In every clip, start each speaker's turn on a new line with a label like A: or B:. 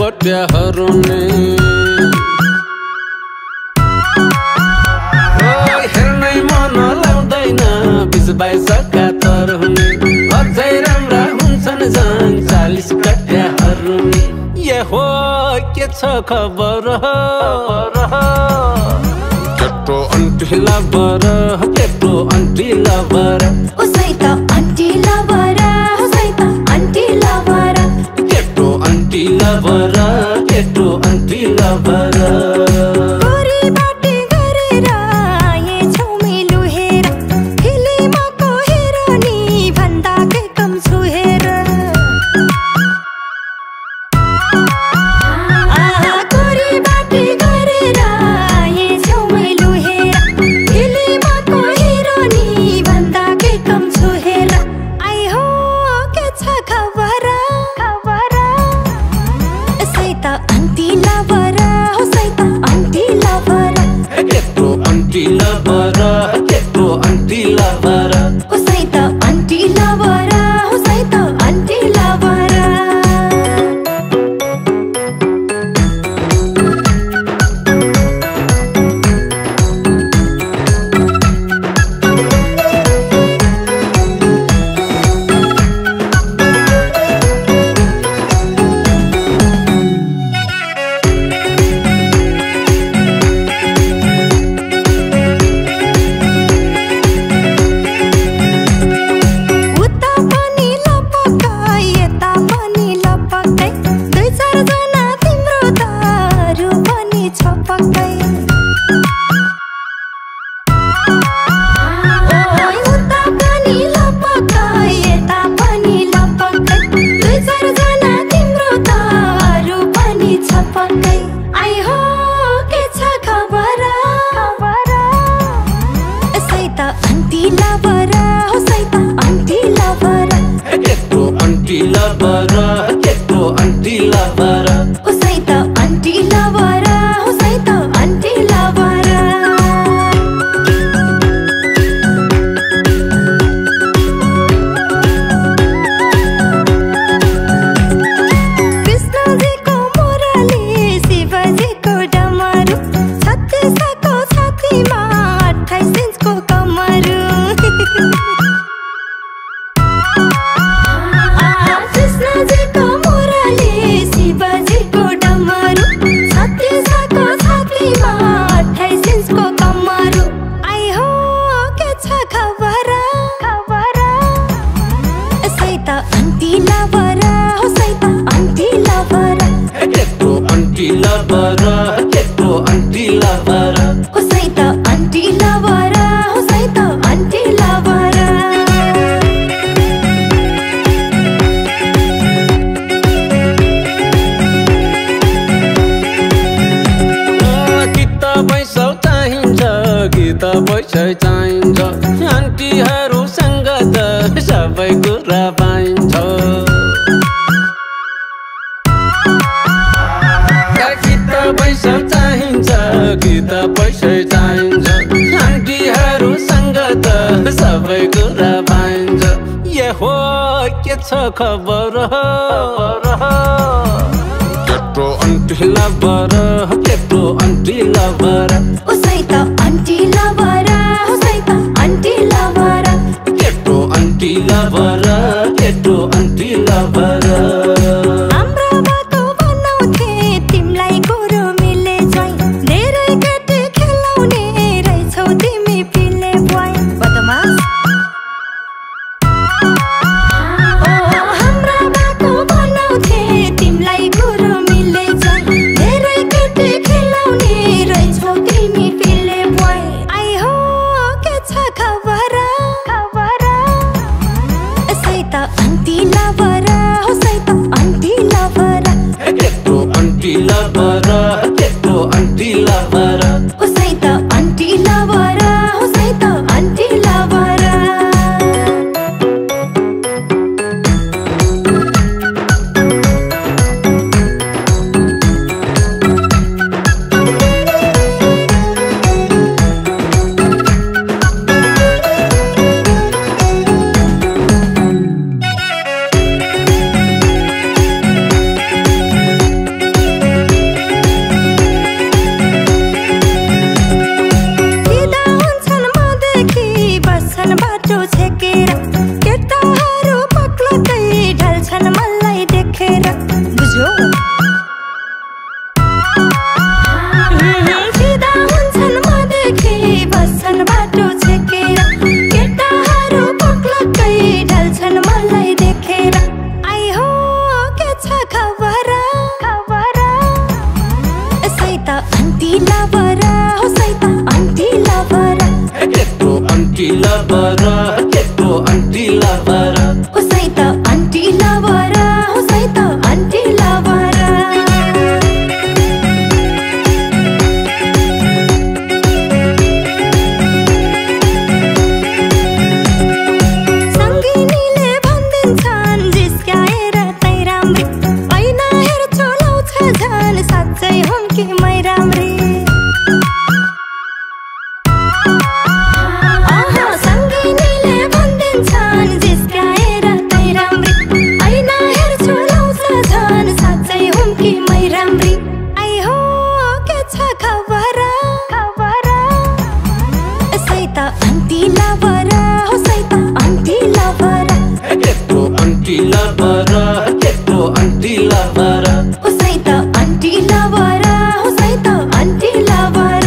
A: बट्याहरू नि हेर्नै मन लाउँदैन 20-22 तर हुने अझै राम्रा हुन्छन् झन् 40 कट्याहरू नि ये हो के छ खबर केटो आन्टी लभर केटो आन्टी लभर
B: उसै त आन्टी लभर उसै त आन्टी लभर
A: केटो आन्टी लभर केटो आन्टी लभर पैसा चाहिन्छ आन्टीहरूसँग त सबै कुरा पाइन्छ कि त पैसा चाहिन्छ कि त पैसा चाहिन्छ आन्टीहरूसँग त सबै कुरा पाइन्छ ये हो के छ खबर केटो आन्टी लभर केटो आन्टी लभर
B: उसै त आन्टी लभर उसै त आन्टी लभर
A: केटो आन्टी लभर केटो आन्टी लभर
B: हाम्रो बाटो बनाउँथे तिमीलाई कुरो मिले झै धेरै केटी खेलाउने रहेछौ तिमी पिले भ्वाइ बदमास हाम्रो बाटो बनाउँथे तिमीलाई कुरो मिले झै धेरै केटी खेलाउने रहेछौ तिमी पिले भ्वाइ आई हो के छ खबर यसै त आन्टी लभर फिदा हुन्छन् मदेखि बस्छन् बाटो छेकेर केटाहरू पक्लक्कै ढल्छन् मलाई देखेर आई हो के छ खबर सैत आन्टी लभर हो सैत आन्टी लभर
A: केटो आन्टी लभर केटो आन्टी लभर
B: हो सैत आन्टी लभर हो सैत आन्टी लभर संगिनीले भन्दिन्छन् जिस्काएर तै राम्री ऐना हेर्छु लाउँछ झन् साँच्चै हुन् कि मै राम्री संगिनीले भन्दिन्छन् जिस्काएर तै राम्री ऐना हेर्छु लाउँछ झन् साँच्चै हुन् कि मै राम्री आई हो के छ खबर सैत आन्टी लभर हो सैत आन्टी लभर
A: केटो आन्टी लभर केटो आन्टी लभर
B: हो सैत आन्टी लभर हो सैत आन्टी लभर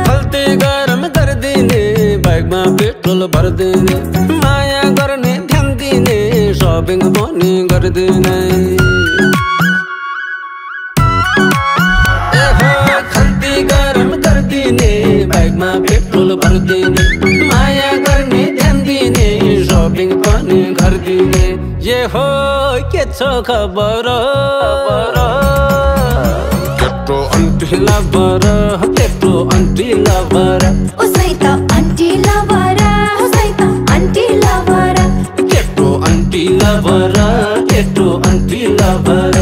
A: खल्ती गरम गरिदिने बाइकमा पेट्रोल भरिदिने माया गर्ने ध्यान दिने सपिङ पनि गरिदिने खल्ती गरम गरिदिने बाइकमा पेट्रोल भरिदिने माया गर्ने ध्यान दिने सपिङ पनि गरिदिने ये हो के छ खबर केटो आन्टी लभर केटो आन्टी लभर
B: हो सैत आन्टी लभर हो सैत आन्टी लभर
A: केटो आन्टी लभर केटो आन्टी लभर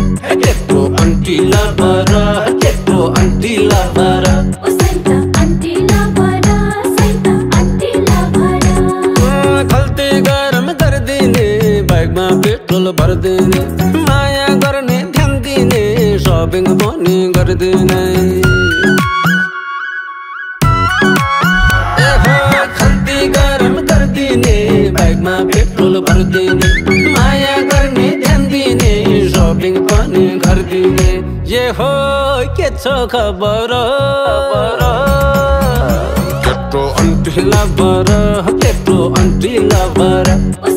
A: आन्टी लभर केटो आन्टी लभर
B: हो सैत आन्टी लभर सैत आन्टी लभर
A: खल्ती गरम गरिदिने बाइकमा पेट्रोल भरिदिने माया गर्ने ध्यान दिने सपिङ पनि गरिदिने खल्ती गरम गरिदिने बाइकमा पेट्रोल भरिदिने माया गर्ने ध्यान दिने सपिङ पनि गरिदिने ये हो के छ खबर केटो आन्टी लभर केटो आन्टी लभर
B: हो